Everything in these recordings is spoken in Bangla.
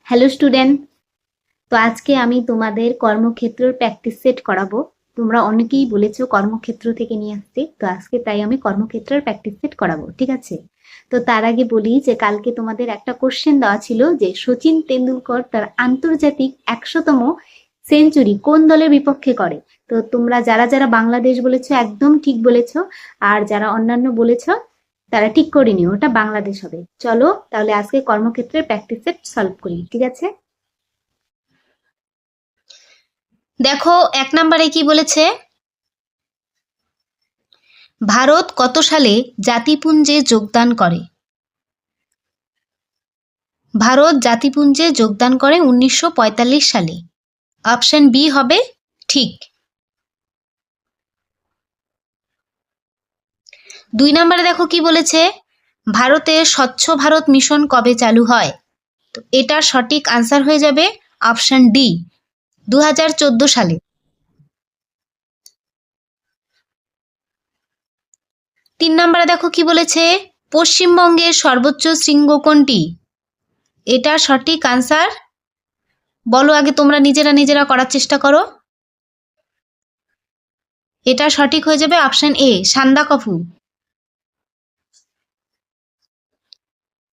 Hello student. তো আজকে আমি তোমাদের কর্মক্ষেত্রের প্র্যাকটিস সেট করাবো। তোমরা অনেকেই বলেছো কর্মক্ষেত্র থেকে নিয়ে আসতে, তো আজকে তাই আমি কর্মক্ষেত্রের প্র্যাকটিস সেট করাবো, ঠিক আছে? তো তার আগে বলি যে কালকে তোমাদের একটা কোশ্চেন দেওয়া ছিল যে সচিন তেন্ডুলকর তার আন্তর্জাতিক 100তম সেঞ্চুরি কোন দলের বিপক্ষে করে। তো তোমরা যারা যারা বাংলাদেশ বলেছো একদম ঠিক বলেছো, আর যারা অন্যান্য বলেছো তারা ঠিক করে নিও, ওটা বাংলাদেশ হবে। চলো তাহলে আজকে কর্মক্ষেত্রের প্র্যাকটিস সেট সলভ করি, ঠিক আছে? দেখো 1 নম্বরে কি বলেছে, ভারত কত সালে জাতিপুঞ্জে যোগদান করে? ভারত জাতিপুঞ্জে যোগদান করে 1945 সালে। অপশন বি হবে ঠিক। 2 নম্বরে দেখো কি বলেছে, ভারতে স্বচ্ছ ভারত মিশন কবে চালু হয়? তো এটার সঠিক আনসার হয়ে যাবে অপশন ডি, 2014 সালে। 3 নম্বরে দেখো কি বলেছে, পশ্চিমবঙ্গের সর্বোচ্চ শৃঙ্গ কোনটি? এটার সঠিক আনসার বলো আগে, তোমরা নিজেরা নিজেরা করার চেষ্টা করো। এটা সঠিক হয়ে যাবে অপশন এ, সান্দাকফু।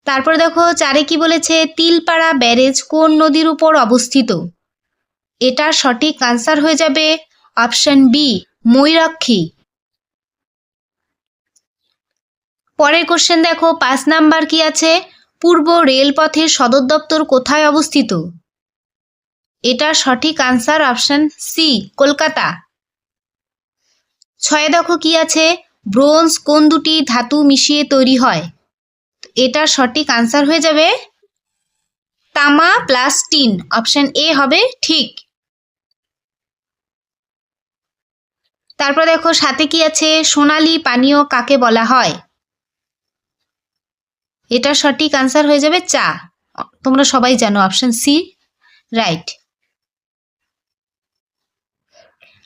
তারপর দেখো 4 কি বলেছে, তিলপাড়া ব্যারেজ কোন নদীর উপর অবস্থিত? এটার সঠিক আনসার হয়ে যাবে অপশন বি, ময়ূরাক্ষী। পরের কোশ্চেন দেখো 5 নাম্বার কি আছে, পূর্ব রেলপথের সদর দপ্তর কোথায় অবস্থিত? এটার সঠিক আনসার অপশন সি, কলকাতা। 6 দেখো কি আছে, ব্রোঞ্জ কোন দুটি ধাতু মিশিয়ে তৈরি হয়? এটার সঠিক আনসার হয়ে যাবে তামা প্লাস টিন, অপশন এ হবে ঠিক। তারপর দেখো 7 কি আছে, সোনালী পানীয় কাকে বলা হয়? এটা সঠিক আনসার হয়ে যাবে চা, তোমরা সবাই জানো, অপশন সি রাইট।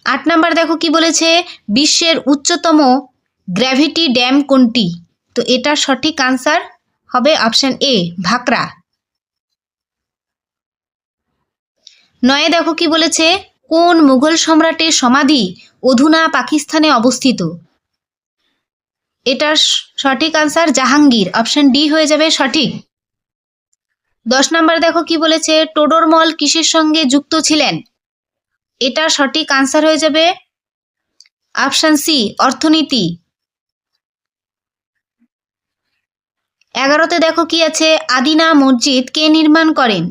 8 নাম্বার দেখো কি বলেছে, বিশ্বের উচ্চতম গ্র্যাভিটি ড্যাম কোনটি? তো এটার সঠিক আনসার হবে অপশন এ, ভাকরা। 9 দেখো কি বলেছে, কোন মুঘল সম্রাটের সমাধি অধুনা পাকিস্তানে অবস্থিত? এটার সঠিক আনসার জাহাঙ্গীর, অপশন ডি হয়ে যাবে সঠিক। 10 নাম্বার দেখো কি বলেছে, টোডরমল কিসের সঙ্গে যুক্ত ছিলেন? এটা সঠিক আনসার হয়ে যাবে অপশন সি, অর্থনীতি। 11তে দেখো কি আছে, আদিনা মসজিদ কে নির্মাণ করেন?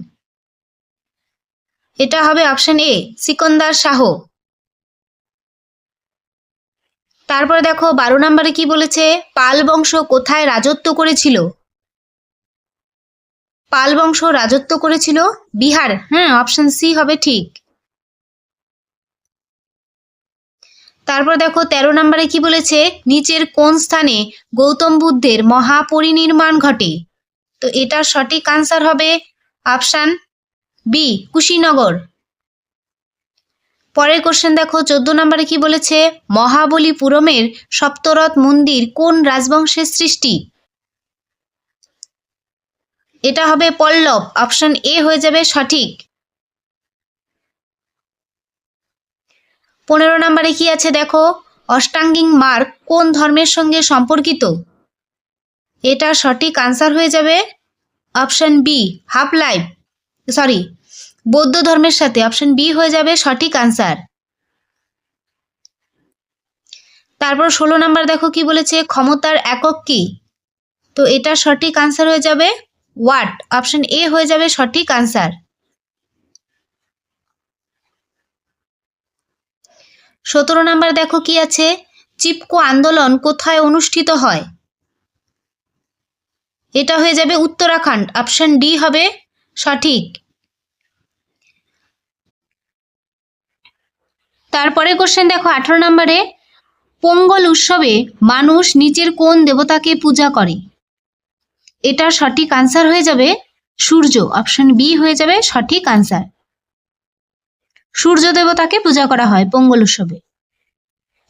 এটা হবে অপশন এ, সিকন্দার শাহ। তারপরে দেখো 12 নম্বরে কি বলেছে, পাল বংশ কোথায় রাজত্ব করেছিল? পাল বংশ রাজত্ব করেছিল বিহার, হ্যাঁ অপশন সি হবে ঠিক। তারপর দেখো 13 নম্বরে কি বলেছে, নিচের কোন স্থানে গৌতম বুদ্ধের মহাপরিনির্মাণ ঘটে? তো এটার সঠিক আনসার হবে অপশন বি, কুশীনগর। পরের কোশ্চেন দেখো 14 নম্বরে কি বলেছে, মহাবলীপুরমের সপ্তরথ মন্দির কোন রাজবংশের সৃষ্টি? এটা হবে পল্লব, অপশন এ হয়ে যাবে সঠিক। 15 নম্বরে কি আছে দেখো, অষ্টাঙ্গিক মার্গ কোন ধর্মের সঙ্গে সম্পর্কিত? এটা সঠিক আনসার হয়ে যাবে option B, half life, sorry, বৌদ্ধ ধর্মের সাথে, অপশন বি হয়ে যাবে সঠিক আনসার। তারপর 16 নাম্বার দেখো কি বলেছে, ক্ষমতার একক কি? তো এটা সঠিক আনসার হয়ে যাবে ওয়াট, অপশন এ হয়ে যাবে সঠিক আনসার। 17 নাম্বার দেখো কি আছে, চিপকো আন্দোলন কোথায় অনুষ্ঠিত হয়? এটা হয়ে যাবে উত্তরাখণ্ড, অপশন ডি হবে সঠিক। তারপরে কোশ্চেন দেখো 18 নম্বরে, পোঙ্গল উৎসবে মানুষ নিচের কোন দেবতাকে পূজা করে? এটা সঠিক আনসার হয়ে যাবে সূর্য, অপশন বি হয়ে যাবে সঠিক আনসার। সূর্য দেবতাকে পূজা করা হয় পোঙ্গল উৎসবে।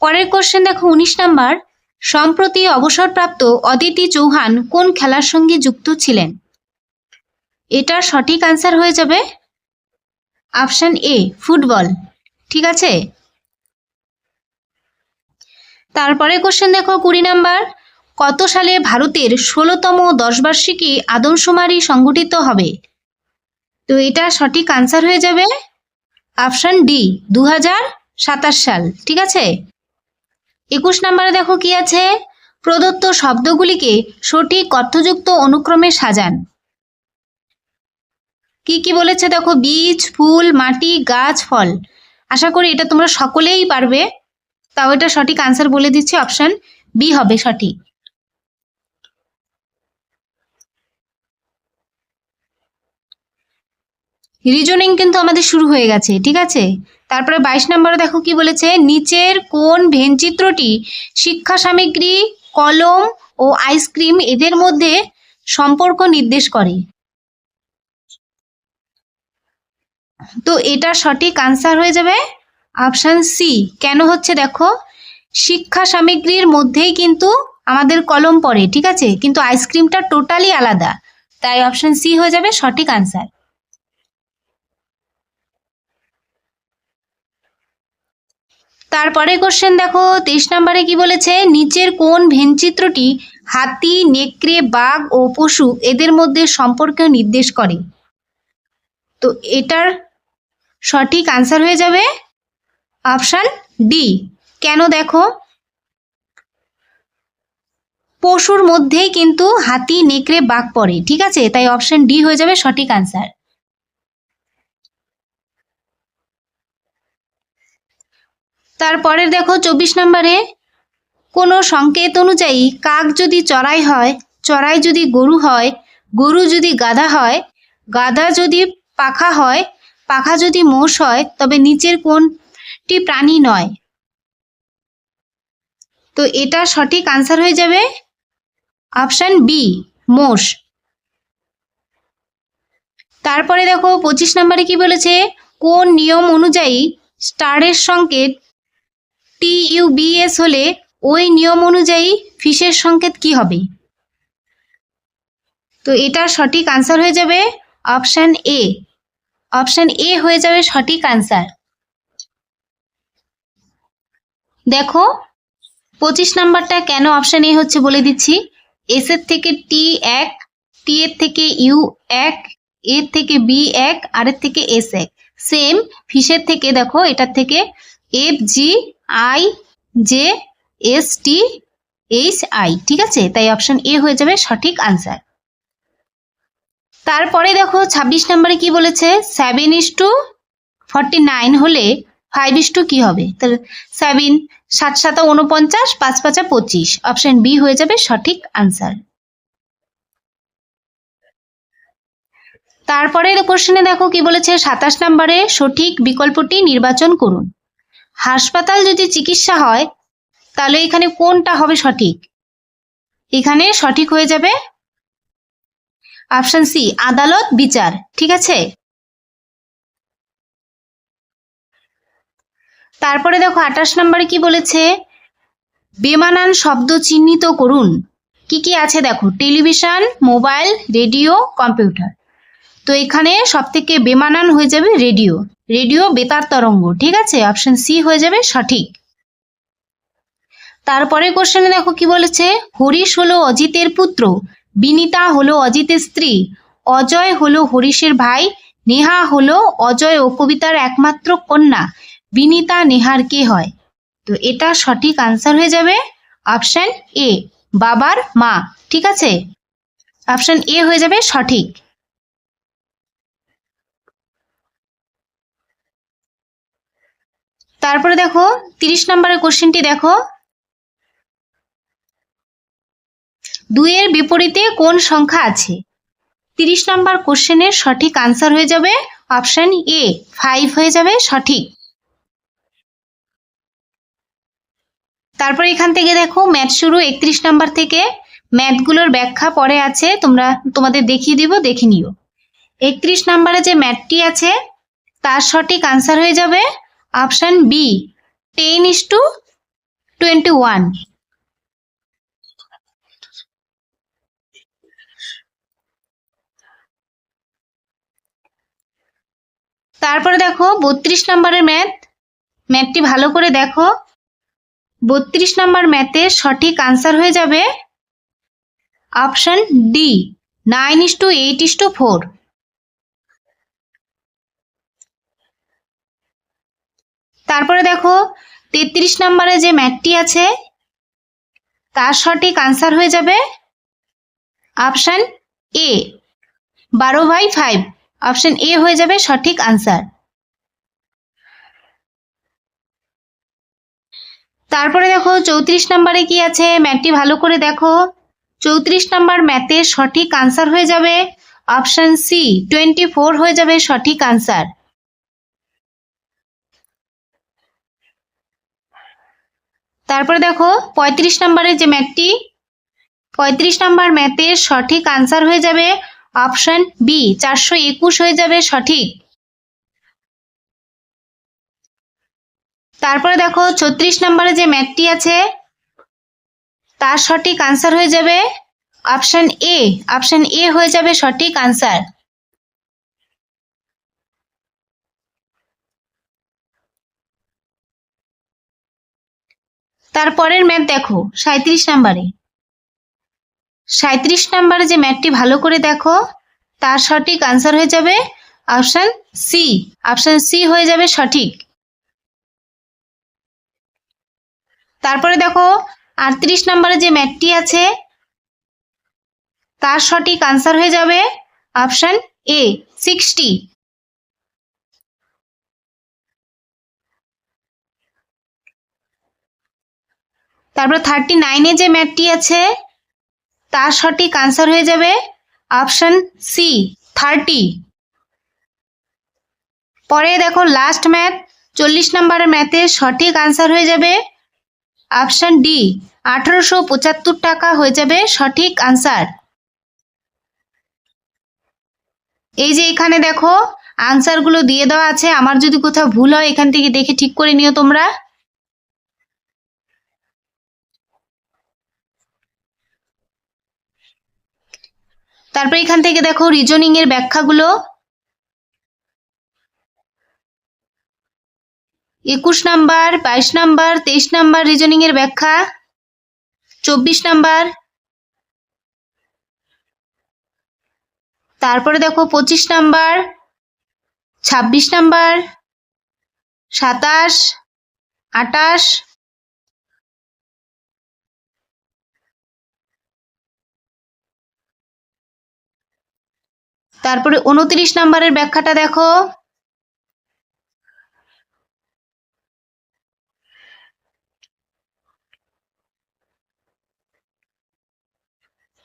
পরের কোশ্চেন দেখো 19 নাম্বার, সম্প্রতি অবসরপ্রাপ্ত অদিতি চৌহান কোন খেলার সঙ্গে যুক্ত ছিলেন? এটা সঠিক আনসার হয়ে যাবে অপশন এ ফুটবল। ঠিক আছে, তারপরে কোশ্চেন দেখো 20 নাম্বার, কত সালে ভারতের 16তম 10 বার্ষিকী আদমশুমারি সংগঠিত হবে? তো এটা সঠিক আনসার হয়ে যাবে অপশন ডি 2027 সাল। ঠিক আছে, 21 নম্বরে দেখো কি আছে, প্রদত্ত শব্দগুলিকে সঠিক অর্থযুক্ত অনুক্রমে সাজান। কি কি বলেছে দেখো, বীজ, ফুল, মাটি, গাছ, ফল। আশা করি এটা তোমরা সকলেই পারবে, তাও এটা সঠিক আনসার বলে দিচ্ছি, অপশন বি হবে সঠিক। রিজনিং কিন্তু আমাদের শুরু হয়ে গেছে। ঠিক আছে, তারপরে 22 নম্বরে দেখো কি বলেছে, নিচের কোন ভেনচিত্রটি শিক্ষা সামগ্রী, কলম ও আইসক্রিম এদের মধ্যে সম্পর্ক নির্দেশ করে? তো এটা সঠিক আনসার হয়ে যাবে অপশন সি। কেন হচ্ছে দেখো, শিক্ষা সামগ্রীর মধ্যেই কিন্তু আমাদের কলম পড়ে। ঠিক আছে, কিন্তু আইসক্রিমটা টোটালি আলাদা, তাই অপশন সি হয়ে যাবে সঠিক আনসার। তারপরে কোশ্চেন দেখো 23 নম্বরে কি বলেছে, নিচের কোন ভেনচিত্রটি হাতি, নেকড়ে, বাঘ ও পশু এদের মধ্যে সম্পর্ক নির্দেশ করে? তো এটার সঠিক আনসার হয়ে যাবে অপশন ডি। কেন দেখো, পশুর মধ্যেই কিন্তু হাতি, নেকড়ে, বাঘ পড়ে। ঠিক আছে, তাই অপশন ডি হয়ে যাবে সঠিক আনসার। তারপরে দেখো 24 নম্বরে, কোনো সংকেত অনুযায়ী কাক যদি চড়াই হয়, চড়াই যদি গরু হয়, গরু যদি গাধা হয়, গাধা যদি পাখা হয়, পাখা যদি মোষ হয়, তবে নিচের কোনটি প্রাণী নয়? তো এটা সঠিক আনসার হয়ে যাবে অপশন বি মোষ। তারপরে দেখো 25 নম্বরে কি বলেছে, কোন নিয়ম অনুযায়ী স্টারের সংকেত TUBS হলে ওই নিয়ম অনুযায়ী ফিশের সংকেত কি হবে? তো এটা সঠিক আনসার হয়ে যাবে অপশন এ। অপশন এ হয়ে যাবে সঠিক আনসার। দেখো 25 নাম্বারটা কেন অপশন এ হচ্ছে বলে দিচ্ছি। এস এর থেকে টি এক, টি এর থেকে ইউ এক, এর থেকে বি এক, আর এর থেকে এস এক। সেম ফিশের থেকে দেখো এটার থেকে FGIJSTHI। ঠিক আছে, তাই অপশন এ হয়ে যাবে সঠিক আনসার। তারপরে দেখো 26 নম্বরে কি বলেছে, 7:49 হলে 5 কি হবে? তাহলে 7 7 7 49, 5 5 25, অপশন বি হয়ে যাবে সঠিক আনসার। তারপরে কোশ্চেনে দেখো কি বলেছে, 27 নম্বরে সঠিক বিকল্পটি নির্বাচন করুন। হাসপাতাল যদি চিকিৎসা হয়, তাহলে এখানে কোনটা হবে সঠিক? এখানে সঠিক হয়ে যাবে অপশন সি আদালত বিচার। ঠিক আছে, তারপরে দেখো 28 নম্বরে কি বলেছে, বেমানান শব্দ চিহ্নিত করুন। কি কি আছে দেখো, টেলিভিশন, মোবাইল, রেডিও, কম্পিউটার। তো এখানে সব থেকে বেমানান হয়ে যাবে রেডিও। রেডিও বেতার তরঙ্গ। ঠিক আছে, অপশন সি হয়ে যাবে সঠিক। তারপরে কোশ্চেনে দেখো কি বলেছে, হরিশ হলো অজিতের পুত্র, বিনিতা হলো অজিতের স্ত্রী, অজয় হলো হরিশের ভাই, নেহা হলো অজয় ও কবিতার একমাত্র কন্যা, বিনিতা নেহার কে হয়? তো এটা সঠিক আনসার হয়ে যাবে অপশন এ বাবার মা। ঠিক আছে, অপশন এ হয়ে যাবে সঠিক। তারপরে দেখো 30 নম্বরের কোশ্চেনটি দেখো, 2 এর বিপরীতে কোন সংখ্যা আছে? 30 নম্বর কোশ্চেনের সঠিক আনসার হয়ে যাবে অপশন এ 5 হয়ে যাবে সঠিক। তারপর এখান থেকে দেখো ম্যাথ শুরু 31 নাম্বার থেকে। ম্যাথগুলোর ব্যাখ্যা পরে আছে, তোমাদের দেখিয়ে দিব, দেখে নিও। 31 নাম্বারে যে ম্যাথটি আছে তার সঠিক আনসার হয়ে যাবে অপশন বি 10:21। তারপরে দেখো 32 নম্বরের ম্যাথটি ভালো করে দেখো। 32 নম্বর ম্যাথের সঠিক আনসার হয়ে যাবে অপশন ডি, 9:8:4। তারপরে দেখো 33 নম্বরে যে ম্যাথটি আছে তার সঠিক আনসার হয়ে যাবে অপশন এ, 12/5। অপশন এ হয়ে যাবে সঠিক আনসার। তারপরে দেখো 34 নম্বরে কি আছে, ম্যাথটি ভালো করে দেখো। 34 নম্বর ম্যাথের সঠিক আনসার হয়ে যাবে অপশন সি, 24 হয়ে যাবে সঠিক আনসার। তারপরে দেখো 35 নম্বরের যে ম্যাথটি, 35 নম্বর ম্যাথের সঠিক আনসার হয়ে যাবে অপশন বি, 421 হয়ে যাবে সঠিক। তারপরে দেখো 36 নম্বরে যে ম্যাথটি আছে তার সঠিক আনসার হয়ে যাবে অপশন এ, অপশন এ হয়ে যাবে সঠিক আনসার। তারপরের ম্যাথ দেখো 37 নম্বরে, 37 নম্বরে যে ম্যাথটি ভালো করে দেখো, তার সঠিক আনসার হয়ে যাবে অপশন সি, অপশন সি হয়ে যাবে সঠিক। তারপরে দেখো 38 নম্বরে যে ম্যাথটি আছে তার সঠিক আনসার হয়ে যাবে অপশন এ, 60। তারপর 39-এ যে ম্যাথটি আছে তার সঠিক আনসার হয়ে যাবে অপশন সি, 30। পরে দেখো লাস্ট ম্যাথ 40 নম্বরের ম্যাথের সঠিক আনসার হয়ে যাবে অপশন ডি, 1875 টাকা হয়ে যাবে সঠিক আনসার। এই যে এখানে দেখো আনসারগুলো দিয়ে দেওয়া আছে, আমার যদি কোথাও ভুল হয় এখান থেকে দেখে ঠিক করে নিও তোমরা। তারপর এখান থেকে দেখো রিজনিং এর ব্যাখ্যাগুলো। 21 নাম্বার, 22 নাম্বার, 23 নাম্বার রিজনিং এর ব্যাখ্যা, 24 নাম্বার। তারপরে দেখো 25 নাম্বার, 26 নাম্বার, 27, 28। তারপরে 29 নাম্বারের ব্যাখ্যাটা দেখো।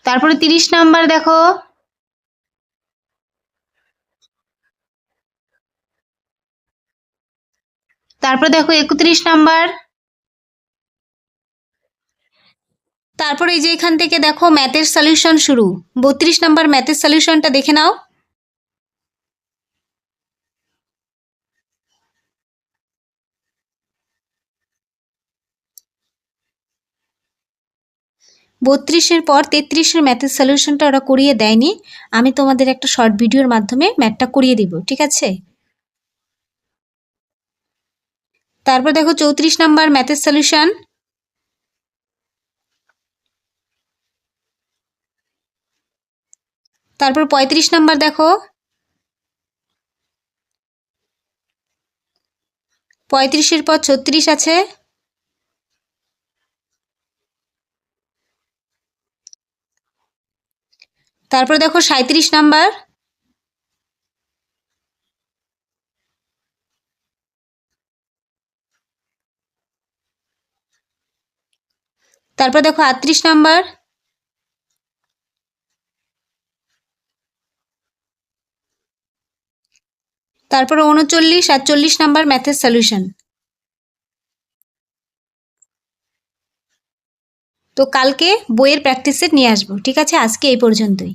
তারপরে 30 নাম্বার দেখো। তারপরে দেখো 31 নাম্বার। তারপরে এই যে এখান থেকে দেখো ম্যাথের সলিউশন শুরু, 32 নাম্বার ম্যাথের সলিউশনটা দেখে নাও। বত্রিশের পর 33-এর ম্যাথের সলিউশনটা ওরা করিয়ে দেয়নি, আমি তোমাদের একটা শর্ট ভিডিওর মাধ্যমে ম্যাথটা করিয়ে দিব, ঠিক আছে। তারপর দেখো 34 নাম্বার ম্যাথের সলিউশন। তারপর 35 নাম্বার দেখো। 35-এর পর 36 আছে। তারপর দেখো 37 নাম্বার। তারপর দেখো 38 নাম্বার। তারপর 39 আর 40 নাম্বার ম্যাথের সলিউশন। তো কালকে বইয়ের প্র্যাকটিস সেট নিয়ে আসবো, ঠিক আছে। আজকে এই পর্যন্তই।